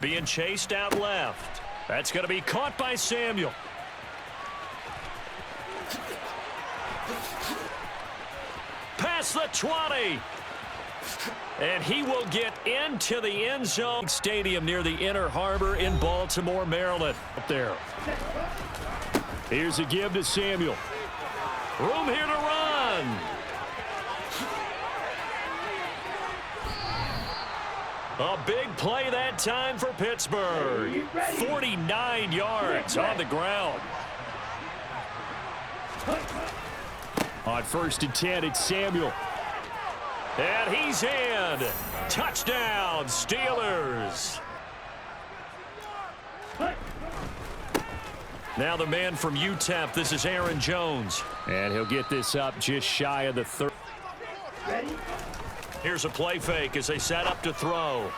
Being chased out left. That's going to be caught by Samuel. Past the 20. And he will get into the end zone. Stadium near the Inner Harbor in Baltimore, Maryland. Up there. Here's a give to Samuel. Room here to run. A big play that time for Pittsburgh. 49 yards on the ground. On 1st and 10, it's Samuel. And he's in. Touchdown, Steelers. Now the man from UTEP, this is Aaron Jones. And he'll get this up just shy of the 30. Here's a play fake as they set up to throw.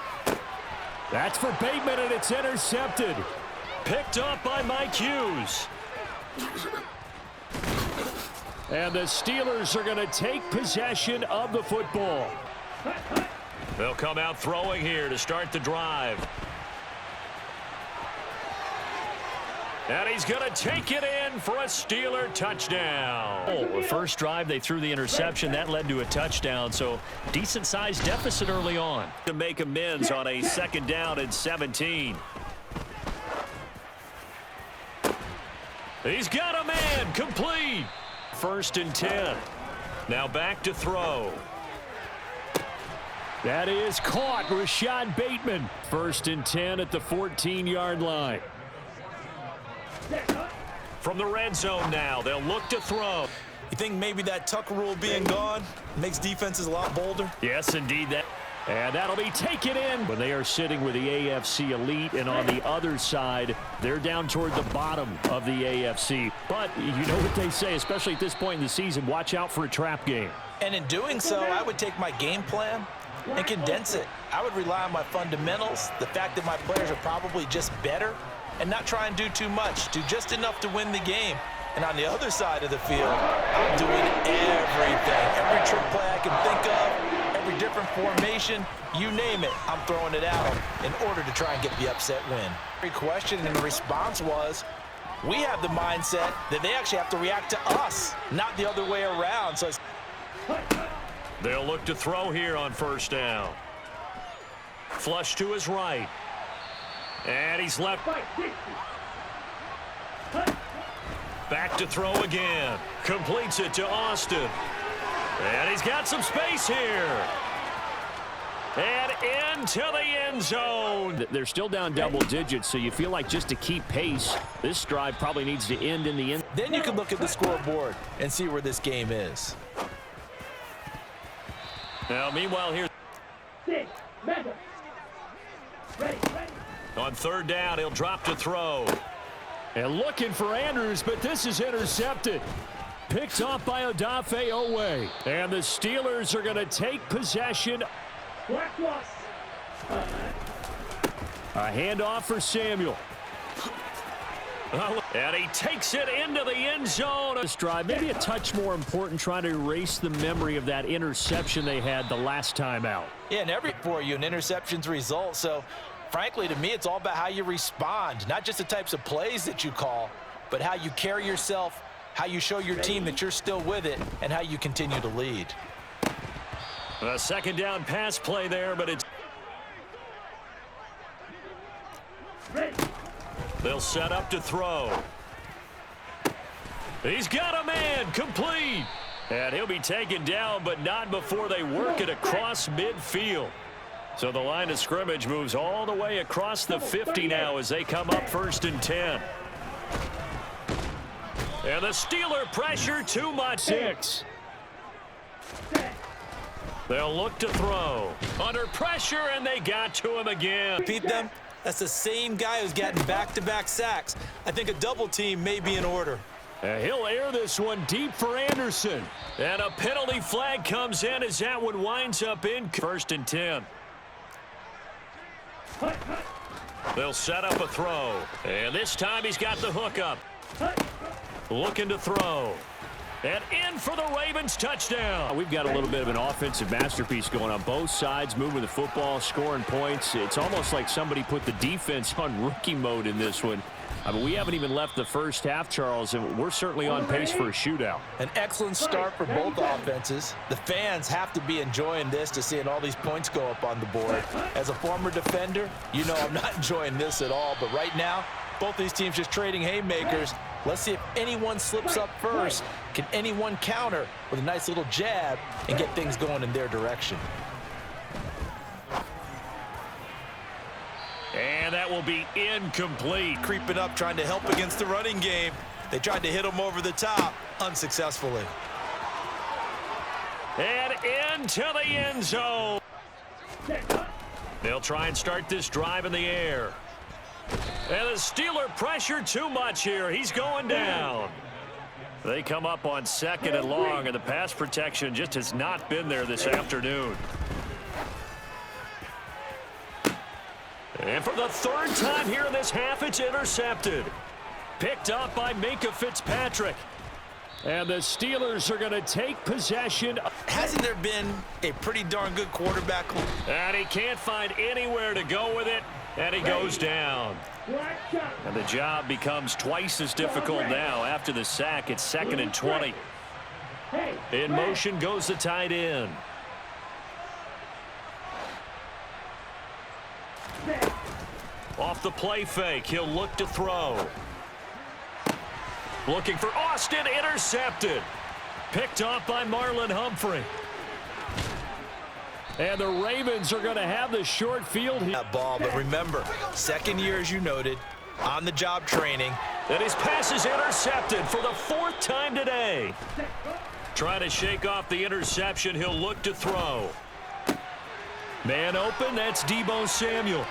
That's for Bateman, and it's intercepted. Picked up by Mike Hughes. And the Steelers are going to take possession of the football. They'll come out throwing here to start the drive. And he's going to take it in for a Steeler touchdown. The first drive, they threw the interception. That led to a touchdown, so decent-sized deficit early on. To make amends on a 2nd down and 17. He's got a man, complete. 1st and 10. Now back to throw. That is caught. Rashad Bateman. 1st and 10 at the 14-yard line. From the red zone now, they'll look to throw. You think maybe that Tucker rule being gone makes defenses a lot bolder? Yes, indeed. And that'll be taken in. When they are sitting with the AFC elite, and on the other side, they're down toward the bottom of the AFC. But you know what they say, especially at this point in the season, watch out for a trap game. And in doing so, I would take my game plan and condense it. I would rely on my fundamentals, the fact that my players are probably just better, and not try and do too much, do just enough to win the game. And on the other side of the field, I'm doing everything. Every trick play I can think of, every different formation, you name it, I'm throwing it at them in order to try and get the upset win. Great question, and the response was, we have the mindset that they actually have to react to us, not the other way around. So they'll look to throw here on 1st down. Flush to his right. And he's left. Back to throw again. Completes it to Austin. And he's got some space here. And into the end zone. They're still down double digits, so you feel like just to keep pace, this drive probably needs to end in the end. Then you can look at the scoreboard and see where this game is. Now, meanwhile, here. On 3rd down, he'll drop to throw. And looking for Andrews, but this is intercepted. Picked off by Odafe Owe. And the Steelers are going to take possession. A handoff for Samuel. And he takes it into the end zone. This drive, maybe a touch more important, trying to erase the memory of that interception they had the last time out. Yeah, and for you, an interception's result. So, frankly, to me, it's all about how you respond, not just the types of plays that you call, but how you carry yourself, how you show your team that you're still with it, and how you continue to lead. A 2nd down pass play there, but it's... They'll set up to throw. He's got a man, complete. And he'll be taken down, but not before they work it across midfield. So the line of scrimmage moves all the way across the 50 now as they come up 1st and 10. And the Steeler pressure too much. 6. They'll look to throw. Under pressure, and they got to him again. Repeat them. That's the same guy who's getting back-to-back sacks. I think a double team may be in order. He'll air this one deep for Anderson. And a penalty flag comes in as that one winds up in 1st and 10. They'll set up a throw. And this time he's got the hookup. Looking to throw. And in for the Ravens touchdown. We've got a little bit of an offensive masterpiece going on both sides, moving the football, scoring points. It's almost like somebody put the defense on rookie mode in this one. I mean, we haven't even left the first half, Charles, and we're certainly on pace for a shootout. An excellent start for both offenses. The fans have to be enjoying this to seeing all these points go up on the board. As a former defender, you know I'm not enjoying this at all, but right now, both these teams just trading haymakers. Let's see if anyone slips up first. Can anyone counter with a nice little jab and get things going in their direction? And that will be incomplete. Creeping up, trying to help against the running game. They tried to hit him over the top, unsuccessfully. And into the end zone. They'll try and start this drive in the air. And the Steeler pressure too much here. He's going down. They come up on 2nd and long, and the pass protection just has not been there this afternoon. And for the 3rd time here in this half, it's intercepted. Picked up by Minka Fitzpatrick. And the Steelers are going to take possession. Hasn't there been a pretty darn good quarterback? And he can't find anywhere to go with it, and he goes down. And the job becomes twice as difficult now. After the sack, it's 2nd and 20. In motion goes the tight end. Off the play fake, he'll look to throw. Looking for Austin, intercepted. Picked off by Marlon Humphrey. And the Ravens are going to have the short field here. That ball, but remember, second year, as you noted, on-the-job training. And his pass is intercepted for the 4th time today. Trying to shake off the interception, he'll look to throw. Man open, that's Deebo Samuel.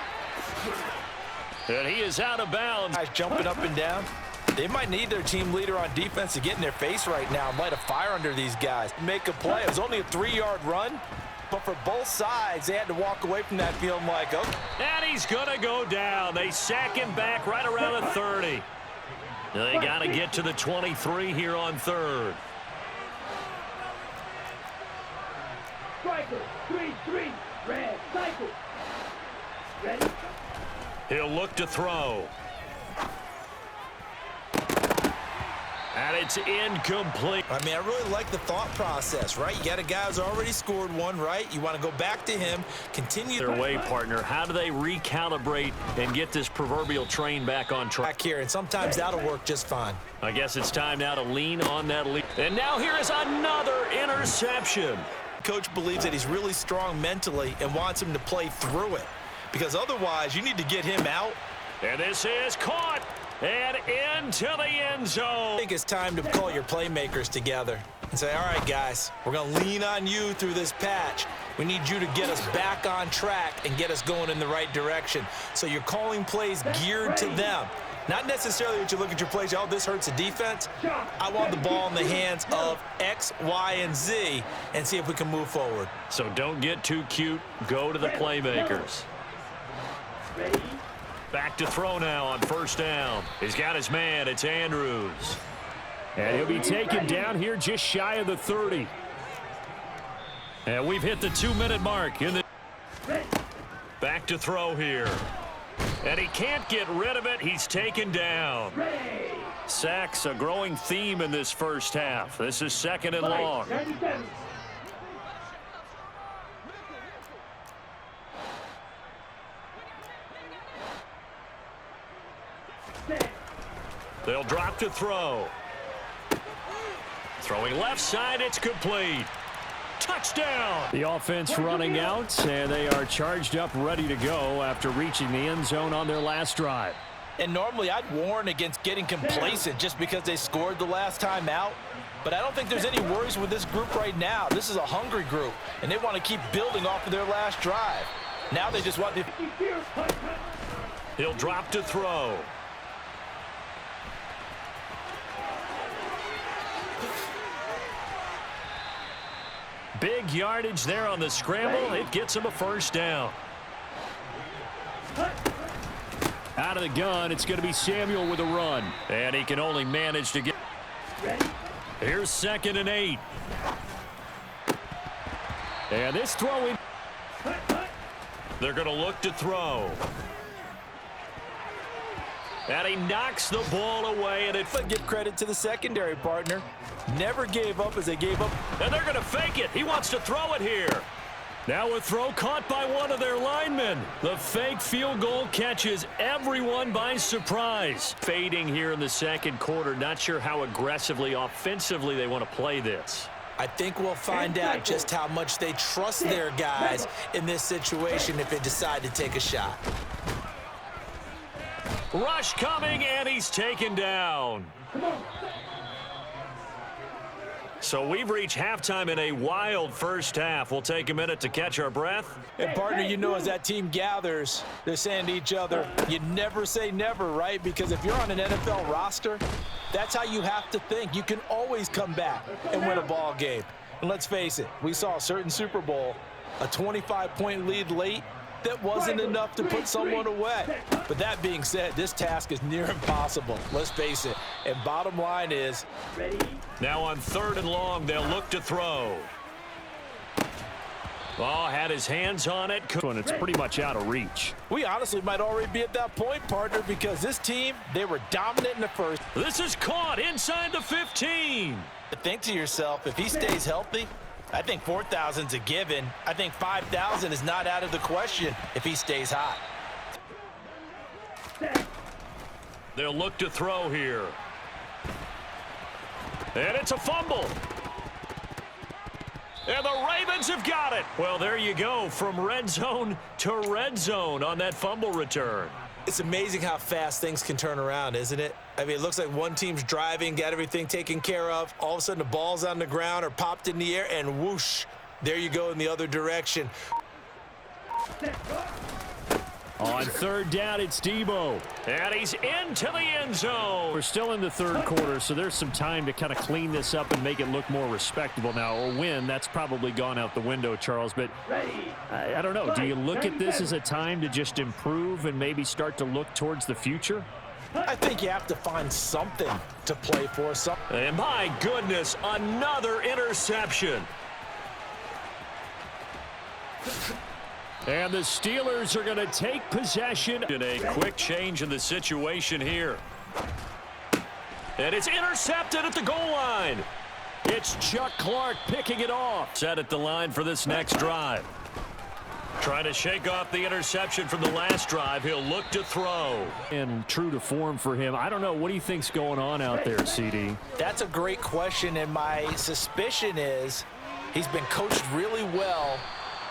And he is out of bounds. Guys jumping up and down. They might need their team leader on defense to get in their face right now and light a fire under these guys. Make a play. It was only a 3-yard run, but for both sides, they had to walk away from that feeling like, okay. And he's going to go down. They sack him back right around the 30. They got to get to the 23 here on 3rd. Striker, 3-3, red, cycle. Ready? He'll look to throw. And it's incomplete. I mean, I really like the thought process, right? You got a guy who's already scored one, right? You want to go back to him, continue Their way, partner. How do they recalibrate and get this proverbial train back on track? back here, and sometimes that'll work just fine. I guess it's time now to lean on that lead. And now here is another interception. Coach believes that he's really strong mentally and wants him to play through it, because otherwise you need to get him out. And this is caught and into the end zone. I think it's time to call your playmakers together and say, all right, guys, we're going to lean on you through this patch. We need you to get us back on track and get us going in the right direction. So you're calling plays geared to them. Not necessarily that you look at your plays, oh, this hurts the defense. I want the ball in the hands of X, Y, and Z and see if we can move forward. So don't get too cute. Go to the playmakers. Back to throw now on 1st down. He's got his man. It's Andrews. And he'll be taken down here just shy of the 30. And we've hit the 2-minute mark. Back to throw here. And he can't get rid of it. He's taken down. Sacks, a growing theme in this first half. This is 2nd and long. They'll drop to throw. Throwing left side, it's complete. Touchdown! The offense running out, and they are charged up, ready to go after reaching the end zone on their last drive. And normally I'd warn against getting complacent just because they scored the last time out. But I don't think there's any worries with this group right now. This is a hungry group, and they want to keep building off of their last drive. Now they just want to... He'll drop to throw. Big yardage there on the scramble. It gets him a 1st down. Out of the gun, it's going to be Samuel with a run. And he can only manage to get... Here's 2nd and 8. And this throwing. They're going to look to throw. And he knocks the ball away, and But give credit to the secondary partner. Never gave up as they gave up. and they're going to fake it. He wants to throw it here. Now a throw caught by one of their linemen. The fake field goal catches everyone by surprise. Fading here in the second quarter. Not sure how aggressively, offensively they want to play this. I think we'll find out just how much they trust their guys in this situation if they decide to take a shot. Rush coming, and he's taken down. So we've reached halftime in a wild first half. We'll take a minute to catch our breath. And partner, you know, as that team gathers, they're saying to each other, you never say never, right? Because if you're on an NFL roster, that's how you have to think. You can always come back and win a ball game. And let's face it, we saw a certain Super Bowl, a 25-point lead late, that wasn't enough to put someone away. But that being said, this task is near impossible. Let's face it. And bottom line is, Now on 3rd and long, they'll look to throw. Oh, had his hands on it. And it's pretty much out of reach. we honestly might already be at that point, partner, because this team, they were dominant in the first. This is caught inside the 15. Think to yourself, if he stays healthy, I think 4,000's a given. I think 5,000 is not out of the question if he stays hot. They'll look to throw here. And it's a fumble. And the Ravens have got it. Well, there you go. From red zone to red zone on that fumble return. It's amazing how fast things can turn around, isn't it? I mean, it looks like one team's driving, got everything taken care of. All of a sudden, the ball's on the ground or popped in the air, and whoosh, there you go in the other direction. On 3rd down, it's Debo. And he's into the end zone. We're still in the 3rd quarter, so there's some time to kind of clean this up and make it look more respectable now. A win, that's probably gone out the window, Charles. But I don't know. Do you look at this as a time to just improve and maybe start to look towards the future? I think you have to find something to play for. And my goodness, another interception. And the Steelers are going to take possession. And a quick change in the situation here. And it's intercepted at the goal line. It's Chuck Clark picking it off. Set at the line for this next drive. Trying to shake off the interception from the last drive. He'll look to throw. And true to form for him. I don't know. What do you think's going on out there, CD? That's a great question, and my suspicion is he's been coached really well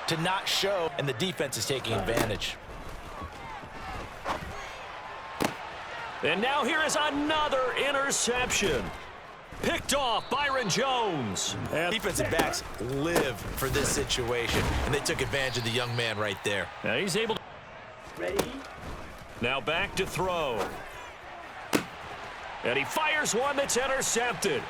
to not show, and the defense is taking advantage. And now here is another interception. Picked off Byron Jones. And defensive backs live for this situation, and they took advantage of the young man right there. Now he's able to. Ready? Now back to throw. And he fires one that's intercepted.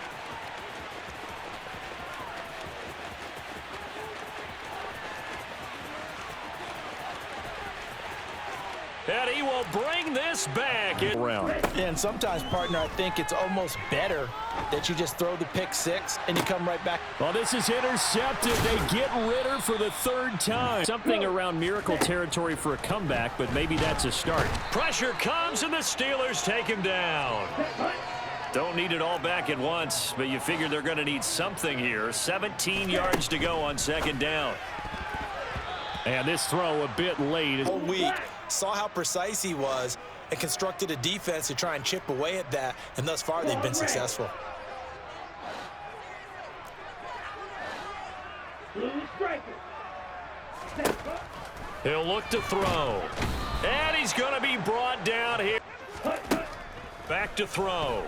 And he will bring this back. Around. And sometimes, partner, I think it's almost better that you just throw the pick six and you come right back. Well, this is intercepted. They get Ritter for the 3rd time. Something around miracle territory for a comeback, but maybe that's a start. Pressure comes, and the Steelers take him down. Don't need it all back at once, but you figure they're going to need something here. 17 yards to go on 2nd down. And this throw a bit late. All week, saw how precise he was and constructed a defense to try and chip away at that, and thus far they've been successful. Blue striker. He'll look to throw. And he's going to be brought down here. Back to throw.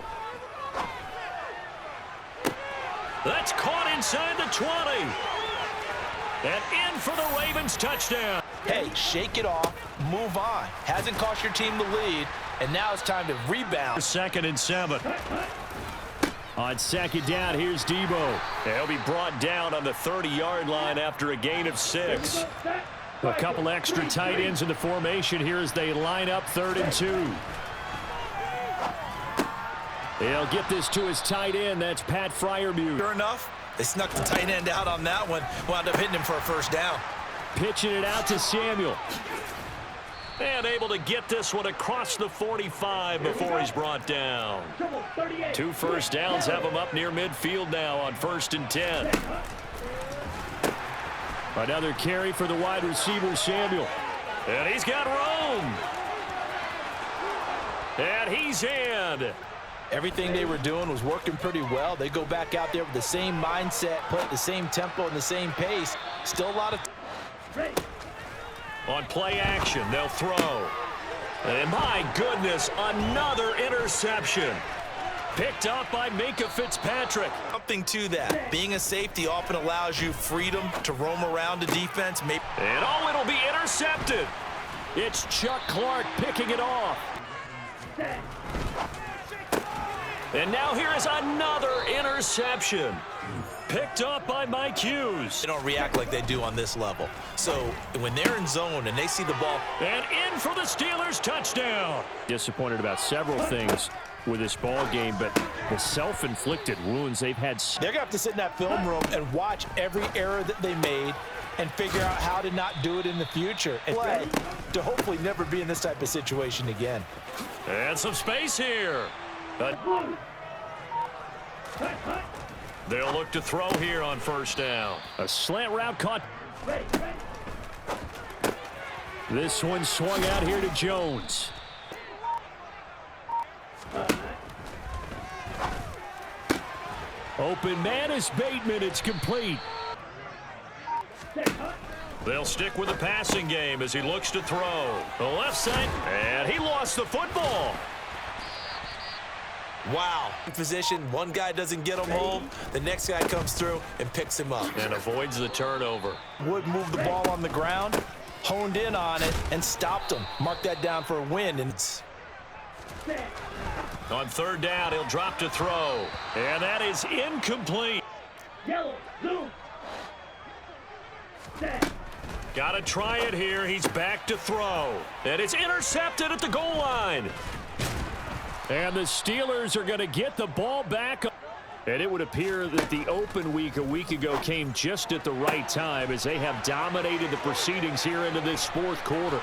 That's caught inside the 20. And in for the Ravens touchdown. Hey, shake it off, move on. Hasn't cost your team the lead, and now it's time to rebound. 2nd and 7. On 2nd down, here's Debo. He'll be brought down on the 30-yard line after a gain of 6. A couple extra tight ends in the formation here as they line up 3rd and 2. He'll get this to his tight end. That's Pat Freiermuth. Sure enough, they snuck the tight end out on that one. Wound up hitting him for a first down. Pitching it out to Samuel. And able to get this one across the 45 before he's brought down. 2 first downs have him up near midfield now on 1st and 10. Another carry for the wide receiver, Samuel. And he's got room. And he's in. Everything they were doing was working pretty well. They go back out there with the same mindset, play at the same tempo and the same pace. Still a lot of... On play action, they'll throw. And my goodness, another interception. Picked up by Minka Fitzpatrick. Something to that. Being a safety often allows you freedom to roam around the defense. And oh, it'll be intercepted. It's Chuck Clark picking it off. And now here is another interception. Picked up by Mike Hughes. They don't react like they do on this level. So when they're in zone and they see the ball. And in for the Steelers touchdown. Disappointed about several things with this ball game, but the self-inflicted wounds they've had. They're going to have to sit in that film room and watch every error that they made and figure out how to not do it in the future and play to hopefully never be in this type of situation again. And some space here. They'll look to throw here on 1st down. A slant route caught. This one swung out here to Jones. Open man is Bateman. It's complete. They'll stick with the passing game as he looks to throw. The left side, and he lost the football. Wow. In position, one guy doesn't get him home, the next guy comes through and picks him up. And avoids the turnover. Wood moved the ball on the ground, honed in on it, and stopped him. Mark that down for a win. And it's on 3rd down, he'll drop to throw. And that is incomplete. Yellow, blue. Got to try it here. He's back to throw. And it's intercepted at the goal line. And the Steelers are going to get the ball back. And it would appear that the open week a week ago came just at the right time as they have dominated the proceedings here into this 4th quarter.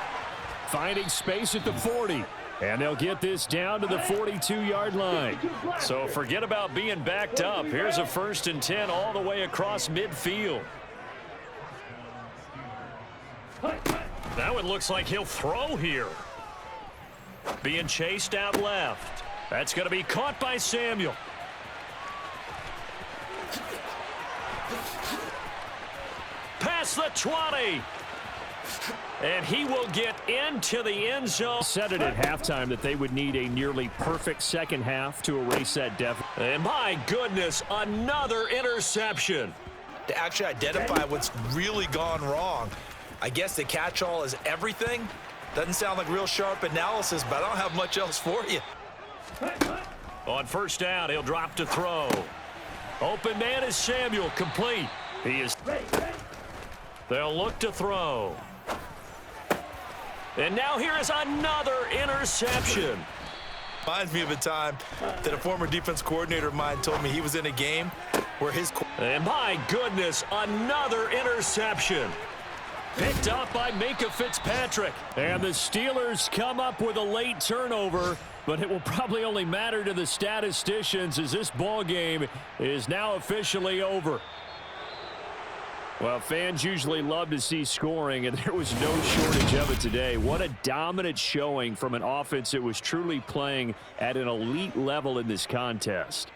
Finding space at the 40. And they'll get this down to the 42-yard line. So forget about being backed up. Here's a 1st and 10 all the way across midfield. That one looks like he'll throw here. Being chased out left. That's going to be caught by Samuel. Past the 20. And he will get into the end zone. Said it at halftime that they would need a nearly perfect second half to erase that deficit. And my goodness, another interception. to actually identify what's really gone wrong. I guess the catch-all is everything. Doesn't sound like real sharp analysis, but I don't have much else for you. On first down, he'll drop to throw. Open man is Samuel, complete. He is. They'll look to throw. And now here is another interception. Reminds me of a time that a former defense coordinator of mine told me he was in a game where his... And my goodness, another interception. Picked up by Minka Fitzpatrick. And the Steelers come up with a late turnover, but it will probably only matter to the statisticians as this ball game is now officially over. Well, fans usually love to see scoring, and there was no shortage of it today. What a dominant showing from an offense that was truly playing at an elite level in this contest.